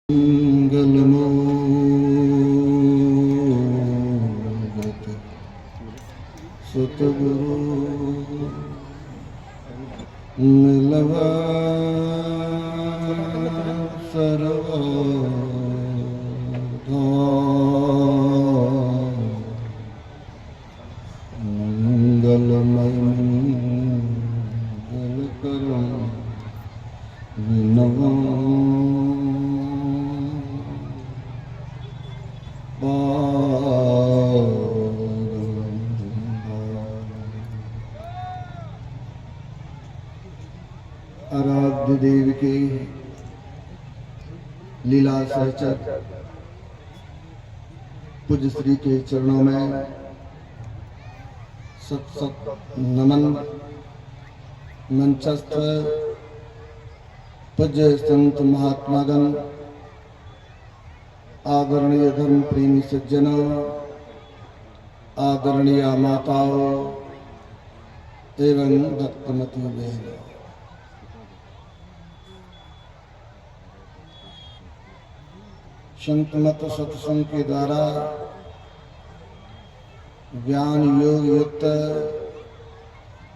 मंगलमूर्त सतगुरु मिलवा सर्वदा मंगलमय मंगलकरं विनवा आराध्य देव के लीला सहचर पूज्य श्री के चरणों में सत सत नमन। मंचस्थ पूज्य संत महात्मागण, आदरणीय धर्म प्रेमी सज्जनों, आदरणीय माताओं एवं भक्तमती बहनों, संत मत सत्संग के द्वारा ज्ञान योग युक्त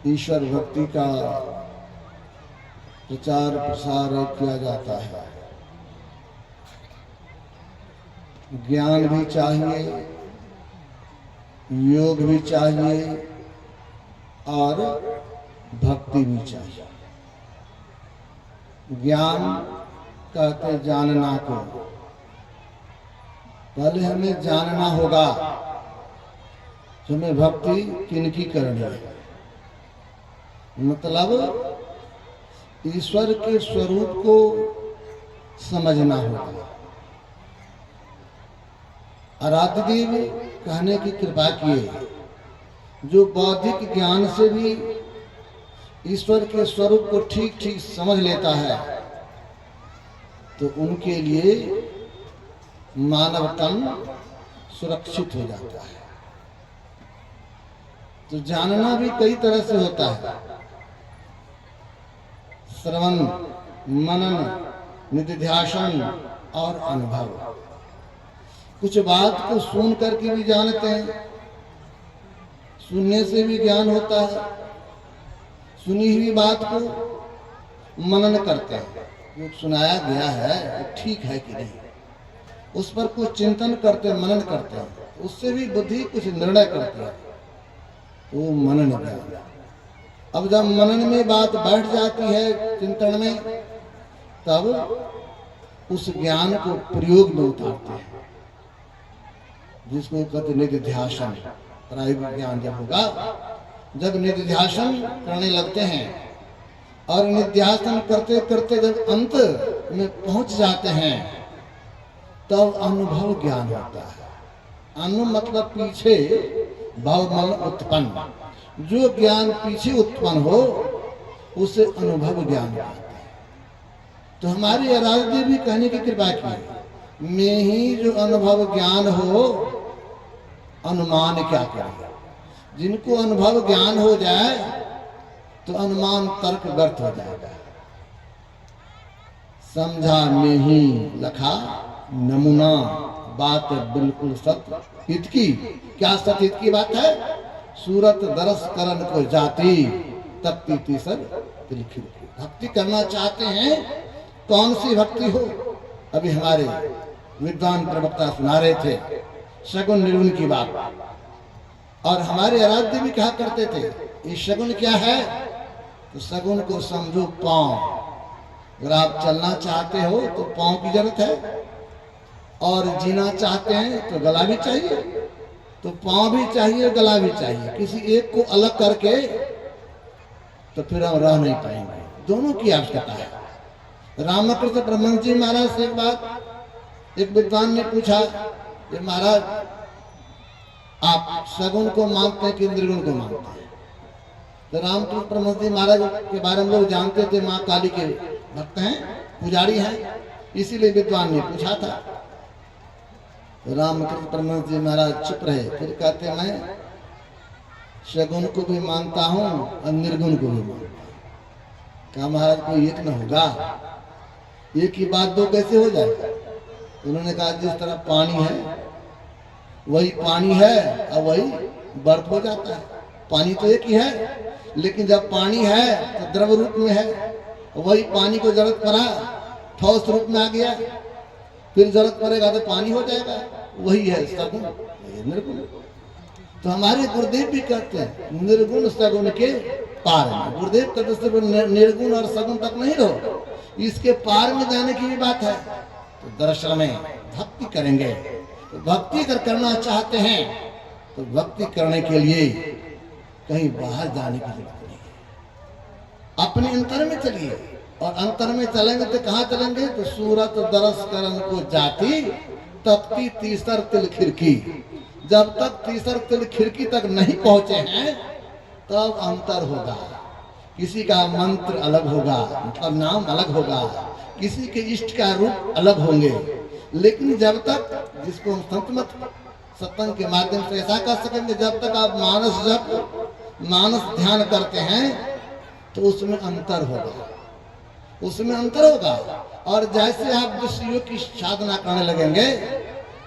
ईश्वर भक्ति का प्रचार प्रसार किया जाता है। ज्ञान भी चाहिए, योग भी चाहिए और भक्ति भी चाहिए। ज्ञान कहते जानना को, पहले हमें जानना होगा कि हमें भक्ति किनकी करनी है। मतलब ईश्वर के स्वरूप को समझना होगा। आराध्य देव कहने की कृपा किए, जो बौद्धिक ज्ञान से भी ईश्वर के स्वरूप को ठीक ठीक समझ लेता है तो उनके लिए मानव तन सुरक्षित हो जाता है। तो जानना भी कई तरह से होता है। श्रवण, मनन, निधिध्यासन और अनुभव। कुछ बात को सुन करके भी जानते हैं, सुनने से भी ज्ञान होता है। सुनी हुई बात को मनन करते हैं, जो सुनाया गया है वो ठीक है कि नहीं, उस पर कुछ चिंतन करते हैं, मनन करते हैं, उससे भी बुद्धि कुछ निर्णय करती है, वो मनन ज्ञान। अब जब मनन में बात बैठ जाती है, चिंतन में, तब उस ज्ञान को प्रयोग में उतारते हैं, जिसको कहते निधिध्यासन। प्रायोगिक ज्ञान जब होगा, जब निधिध्यासन करने लगते हैं और निधिध्यासन करते करते जब अंत में पहुंच जाते हैं तब अनुभव ज्ञान होता है। अनु मतलब पीछे, भव मन उत्पन्न, जो ज्ञान पीछे उत्पन्न हो उसे अनुभव ज्ञान कहते हैं। तो हमारी आराध्य भी कहने की कृपा की, में ही जो अनुभव ज्ञान हो, अनुमान क्या करें। जिनको अनुभव ज्ञान हो जाए तो अनुमान तर्क व्यर्थ हो जाएगा। समझा में ही लखा नमूना, बात बिल्कुल सत्य हित की। क्या सत्य हित की बात है? सूरत दरस करन को जाती तपती तीसर तिलखी। भक्ति करना चाहते हैं, कौन सी भक्ति हो? अभी हमारे विद्वान प्रवक्ता सुना रहे थे शगुन निर्गुण की बात, और हमारे आराध्य भी कहा करते थे ये शगुन क्या है? तो शगुन को समझो पांव। अगर आप चलना चाहते हो तो पांव की जरूरत है, और जीना चाहते हैं तो गला भी चाहिए। तो पांव भी चाहिए, गला भी चाहिए। किसी एक को अलग करके तो फिर हम रह नहीं पाएंगे, दोनों की आवश्यकता है। रामकृष्ण परमहंस जी महाराज से एक बात एक विद्वान ने पूछा, ये महाराज आप सगुन को मानते हैं कि निर्गुण को मानते हैं? तो रामकृष्ण परमहंस जी महाराज के बारे में लोग जानते थे, माँ काली के भक्त हैं, पुजारी हैं, इसीलिए विद्वान ने पूछा था। तो रामकृष्ण परमहंस जी महाराज चुप रहे। फिर कहते मैं शगुन को भी मानता हूँ और निर्गुण को भी मानता हूँ। कहा महाराज कोई एक न होगा, एक ही बात दो कैसे हो जाए? उन्होंने कहा जिस तरह पानी है वही पानी है और वही बर्फ हो जाता है। पानी तो एक ही है, लेकिन जब पानी है तो द्रव रूप में है, वही पानी को जरूरत पड़ा ठोस रूप में आ गया, फिर जरूरत पड़ेगा तो पानी हो जाएगा, वही है सगुण, निर्गुण। तो हमारे गुरुदेव भी कहते हैं निर्गुण सगुण के पार में। गुरुदेव कहते सिर्फ निर्गुण और सगुण तक नहीं रहो, इसके पार में जाने की भी बात है। तो दर्शन में भक्ति करेंगे, तो भक्ति अगर करना चाहते हैं तो भक्ति करने के लिए कहीं बाहर जाने की जरूरत नहीं है, अपने अंतर में चलिए। और अंतर में चलेंगे तो कहाँ चलेंगे? तो सूरत दरस करन को जाती तपती तीसर तिल खिड़की। जब तक तीसर तिल खिड़की तक नहीं पहुंचे हैं तब अंतर होगा। किसी का मंत्र अलग होगा, मतलब नाम अलग होगा, किसी के इष्ट का रूप अलग होंगे, लेकिन जब तक जिसको हम संत मत सत्संग के माध्यम से ऐसा कर सकेंगे, जब तक आप मानस जप मानस ध्यान करते हैं तो उसमें अंतर होगा, उसमें अंतर होगा। और जैसे आप जिस योग की साधना करने लगेंगे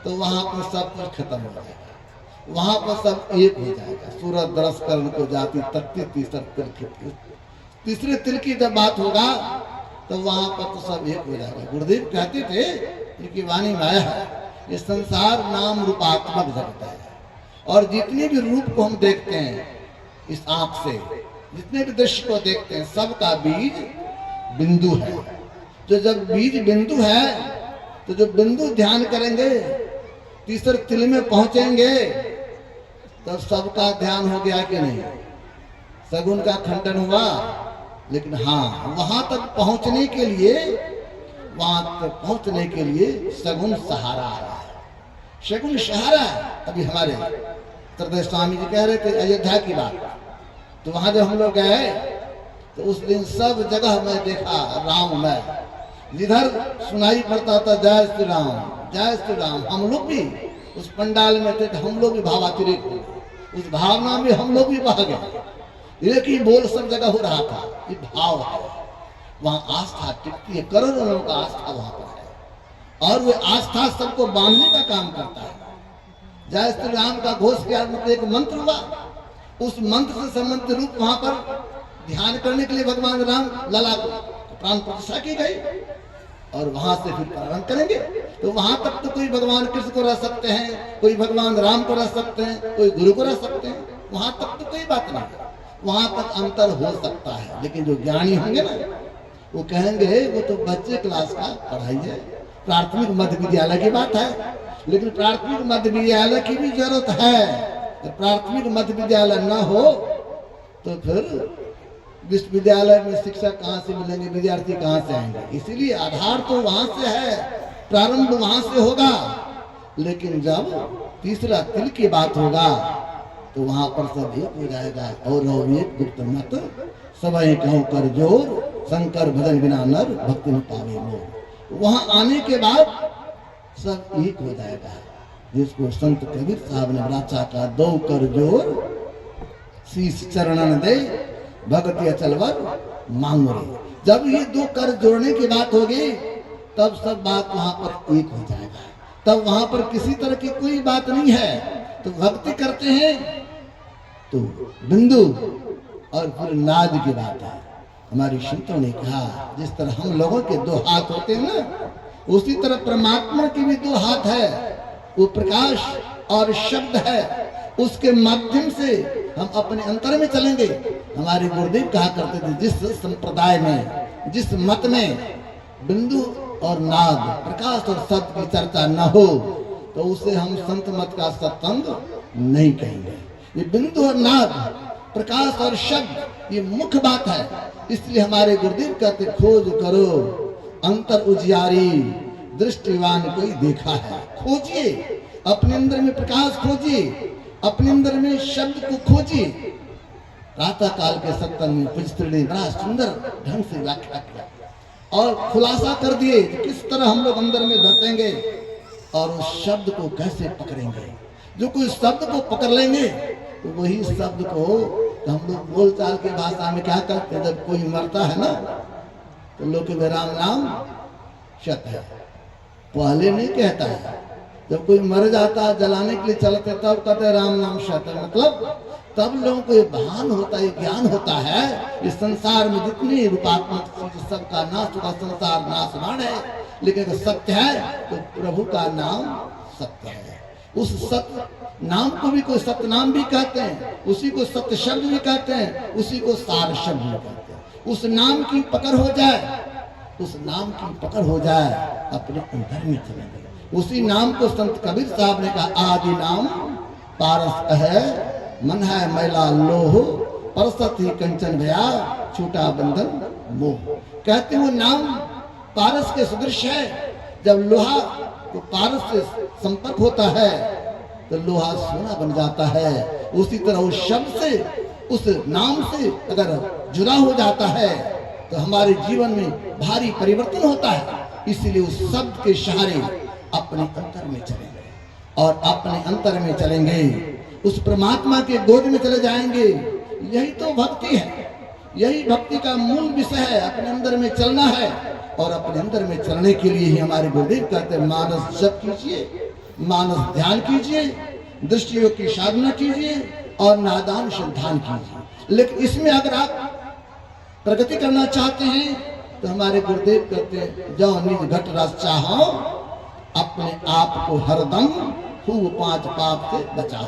तो वहां पर सब कुछ खत्म हो जाएगा, वहां पर सब एक हो जाएगा। सूरत दरस करन को जाती तकती तीसरे तिल की जब बात होगा तो वहां पर तो सब एक हो जाएगा। गुरुदेव कहते थे, इनकी वाणी में आया है, ये संसार नाम रूपात्मक जगत है, और जितने भी रूप को हम देखते हैं इस आंख से, जितने भी दृश्य को देखते हैं, सबका बीज बिंदु है। जो जब बीज बिंदु है तो जो बिंदु ध्यान करेंगे तीसरे तिल में पहुंचेंगे तब सबका ध्यान हो गया कि नहीं? सगुन का खंडन हुआ, लेकिन हाँ वहां तक पहुंचने के लिए, वहां तक पहुंचने के लिए सगुन सहारा आ रहा है, सगुन सहारा। अभी हमारे सरदेव स्वामी जी कह रहे थे अयोध्या की बात, तो वहां जब हम लोग गए तो उस दिन सब जगह मैं देखा राममय, जिधर सुनाई पड़ता था जय श्री राम जय श्री राम। हम लोग भी उस पंडाल में थे, हम लोग भी भावातिरेक हो, उस भावना में हम लोग भी बह गए। एक ही बोल सब जगह हो रहा था, ये भाव है, वहां आस्था टिकती है, करोड़ों लोगों का आस्था वहां पर है, और वो आस्था सबको बांधने का काम करता है। जय श्री राम का घोष किया, मतलब एक मंत्र हुआ, उस मंत्र से संबंधित रूप वहां पर ध्यान करने के लिए भगवान राम लला प्राण प्रतिष्ठा की गई, और वहां से फिर प्रारंभ करेंगे। तो वहां तक तो कोई भगवान कृष्ण को रह सकते हैं, कोई भगवान राम को रह सकते हैं, कोई गुरु को रह सकते हैं, वहां तक तो कोई बात नहीं, वहां तक अंतर हो सकता है। लेकिन जो ज्ञानी होंगे ना, वो कहेंगे वो तो बच्चे क्लास का पढ़ाई है, प्राथमिक मध्य विद्यालय की बात है, लेकिन प्राथमिक मध्य विद्यालय की भी जरूरत है। प्राथमिक मध्य विद्यालय न हो तो फिर विश्वविद्यालय में शिक्षक कहाँ से मिलेंगे, विद्यार्थी कहाँ से आएंगे? इसीलिए आधार तो वहां से है, प्रारंभ वहां से होगा, लेकिन जब तीसरा तिल की बात होगा तो वहां पर सब एक हो जाएगा। और एक गुप्त मत सबई कहूं कर जोर, शंकर भजन बिना नर भक्ति न पावे मोर। वहां आने के बाद सब एक हो जाएगा, जिसको संत कबीर साहब ने राचा का दो कर जोर, शीश चरणन दे भगति अचलवर मांग रे। जब ये दो कर जोड़ने की बात होगी तब सब बात वहां पर एक हो जाएगा, तब वहां पर किसी तरह की कोई बात नहीं है। तो भक्ति करते हैं तो बिंदु और फिर नाद की बात है। हमारी संतों ने कहा जिस तरह हम लोगों के दो हाथ होते हैं ना, उसी तरह परमात्मा के भी दो हाथ है, वो प्रकाश और शब्द है, उसके माध्यम से हम अपने अंतर में चलेंगे। हमारे गुरुदेव कहा करते थे जिस संप्रदाय में, जिस मत में बिंदु और नाद, प्रकाश और शब्द की चर्चा न हो तो उसे हम संत मत का सत्संग नहीं कहेंगे। ये बिंदु और नाद, प्रकाश और शब्द, ये मुख्य बात है। इसलिए हमारे गुरुदेव कहते खोज करो अंतर उजियारी, दृष्टिवान कोई देखा है। खोजिए, अपने अंदर में प्रकाश खोजिए, अपने अंदर में शब्द को खोजिए। प्रातः काल के सत्संग में पुष्कर ने बड़ा सुंदर ढंग से व्याख्या किया और खुलासा कर दिए किस तरह हम लोग अंदर में धसेंगे और उस शब्द को कैसे पकड़ेंगे। जो कोई शब्द को पकड़ लेंगे तो वही शब्द को तो हम लोग बोलचाल के भाषा में क्या करते हैं, जब कोई मरता है ना तो लोग के राम नाम सत है, पहले नहीं कहता है। जब कोई मर जाता है जलाने के लिए चलते तब कहते राम नाम शत, मतलब तब लोगों को ये भान होता है, ज्ञान होता है इस संसार में जितनी रूपात्मक चीज सबका नाश होगा, संसार नाशवान है, लेकिन अगर सत्य है तो प्रभु का नाम सत्य है। उस सत्य नाम को भी कोई सत्य नाम भी कहते हैं, उसी को सत्य शब्द भी कहते हैं, उसी को सार शब्द भी कहते हैं। उस नाम की पकड़ हो जाए, उस नाम की पकड़ हो जाए, अपने अंतर में चले गए। उसी नाम को संत कबीर साहब ने कहा, आदि नाम पारस है, मन है मैला लोह, परसत ही कंचन भया, छूटा बंधन मोह। कहते वो नाम पारस के सदृश है। जब लोहा तो पारस से संपर्क होता है तो लोहा सोना बन जाता है। उसी तरह उस शब्द से, उस नाम से अगर जुड़ा हो जाता है तो हमारे जीवन में भारी परिवर्तन होता है। इसलिए उस शब्द के सहारे अपने अंतर में चलेंगे, और अपने अंतर में चलेंगे उस परमात्मा के गोद में चले जाएंगे। यही तो भक्ति है, यही भक्ति का मूल विषय है। अपने अंदर में चलना है, और अपने अंदर में चलने के लिए ही हमारे गुरुदेव कहते हैं, मानस जप कीजिए, मानस ध्यान कीजिए, दृष्टि योग की साधना कीजिए, और नादान ध्यान कीजिए। लेकिन इसमें अगर आप प्रगति करना चाहते हैं तो हमारे गुरुदेव कहते हैं, जो निज घट रस चाहो, अपने आप को हरदम खूब 5 पाप से बचाओ।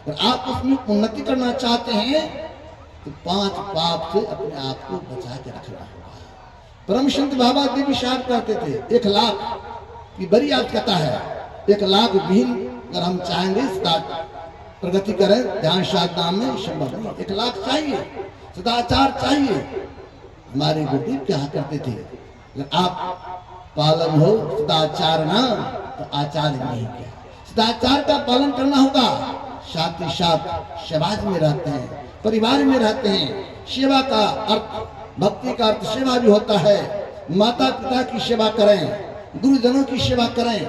और आप उसमें उन्नति करना चाहते हैं तो 5 पाप से अपने आप को बचा के रखना होगा। परम संत बाबा देवी साहब कहते थे, 1 लाख की बड़ी आवश्यकता है। 1 लाख विहीन अगर हम चाहेंगे प्रगति करें ध्यान साधना में, संभव नहीं। 1 लाख चाहिए, सदाचार चाहिए। हमारे गुरुदेव क्या करते थे, अगर आप पालन हो सदाचार ना तो आचार्य नहीं किया। सदाचार का पालन करना होगा, साथ ही साथ समाज में रहते हैं, परिवार में रहते हैं। सेवा का अर्थ, भक्ति का अर्थ सेवा भी होता है। माता पिता की सेवा करें, गुरुजनों की सेवा करें,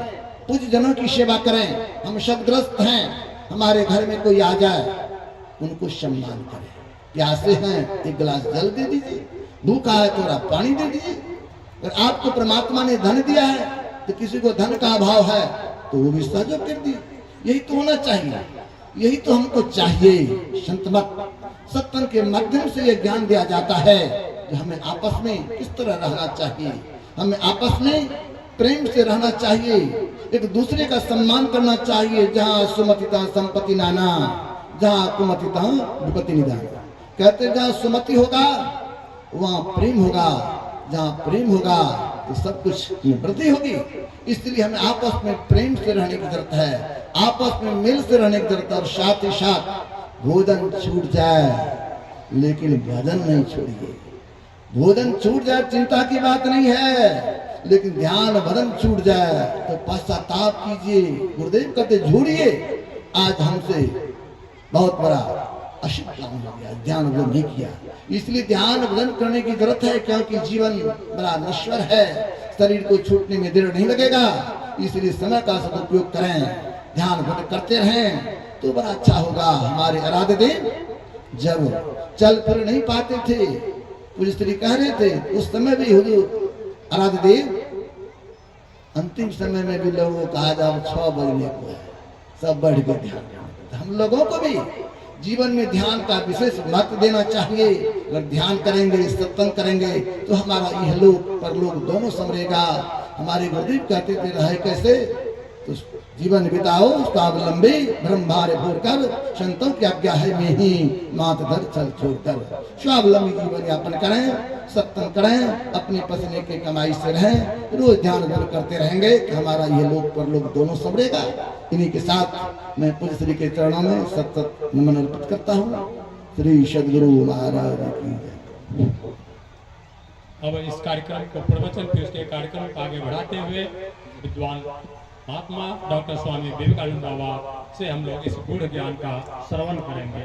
पूज्य जनों की सेवा करें। हम शब्दग्रस्त हैं, हमारे घर में कोई आ जाए उनको सम्मान करें। प्यासे हैं 1 गिलास जल दे दीजिए, भूखा है थोड़ा पानी दे दीजिए। अगर आपको परमात्मा ने धन दिया है तो किसी को धन का अभाव है तो वो भी सहयोग कर दी। यही तो होना चाहिए, यही तो हमको चाहिए। संतमत सत्संग के माध्यम से ये ज्ञान दिया जाता है कि हमें आपस में किस तरह रहना चाहिए, हमें आपस में प्रेम से रहना चाहिए, एक दूसरे का सम्मान करना चाहिए। जहाँ सुमतिता संपत्ति नाना, जहाँ कुमतिता विपत्ति निदान। कहते जहाँ सुमति होगा वहाँ प्रेम होगा, जहाँ प्रेम होगा तो सब कुछ में वृद्धि होगी। इसलिए हमें आपस में प्रेम से रहने की जरूरत है, आपस में मिल से रहने की जरूरत है। और साथ ही साथ भोजन छूट जाए लेकिन भजन नहीं छोड़िए। भोजन छूट जाए चिंता की बात नहीं है, लेकिन ध्यान भजन छूट जाए तो पश्चाताप कीजिए। गुरुदेव कहते झूरिए, आज हमसे बहुत बड़ा अशुभ काम हो गया, ध्यान भजन नहीं किया। इसलिए ध्यान भजन करने की जरूरत है, क्योंकि जीवन बड़ा नश्वर है, शरीर को छूटने में देर नहीं लगेगा। इसलिए समय का सदुपयोग करें, ध्यान भजन करते रहें तो बड़ा अच्छा होगा। हमारे आराध्य देव जब चल फिर नहीं पाते थे, पूज्य श्री कह रहे थे, उस समय भी हुजूर आराध्य देव अंतिम समय में भी लोगों को कहा जाए 6 बजने को है, सब बढ़ के ध्यान। हम लोगों को भी जीवन में ध्यान का विशेष महत्व देना चाहिए। अगर ध्यान करेंगे, सत्संग करेंगे तो हमारा इहलोक परलोक दोनों संवरेगा। हमारे गुरुदेव कहते थे, रहे कैसे तो जीवन बिताओ स्वावलंबी, ब्रह्म भार भोर कर, संतों की आज्ञा है में ही मात धर चल छोड़कर। स्वावलंबी जीवन यापन करें, सत्संग करें, अपने पसीने की कमाई से रहें, रोज ध्यान ध्यान करते रहेंगे कि हमारा ये लोक परलोक दोनों संवरेगा। इन्हीं के साथ मैं पूज्य श्री के चरणों में सतत नमन अर्पित करता हूँ। श्री सद्गुरु महाराज की जय। अब इस कार्यक्रम को प्रवचन के उसके कार्यक्रम को आगे बढ़ाते हुए विद्वान महात्मा डॉक्टर स्वामी विवेकानंद बाबा से हम लोग इस गूढ़ ज्ञान का श्रवण करेंगे।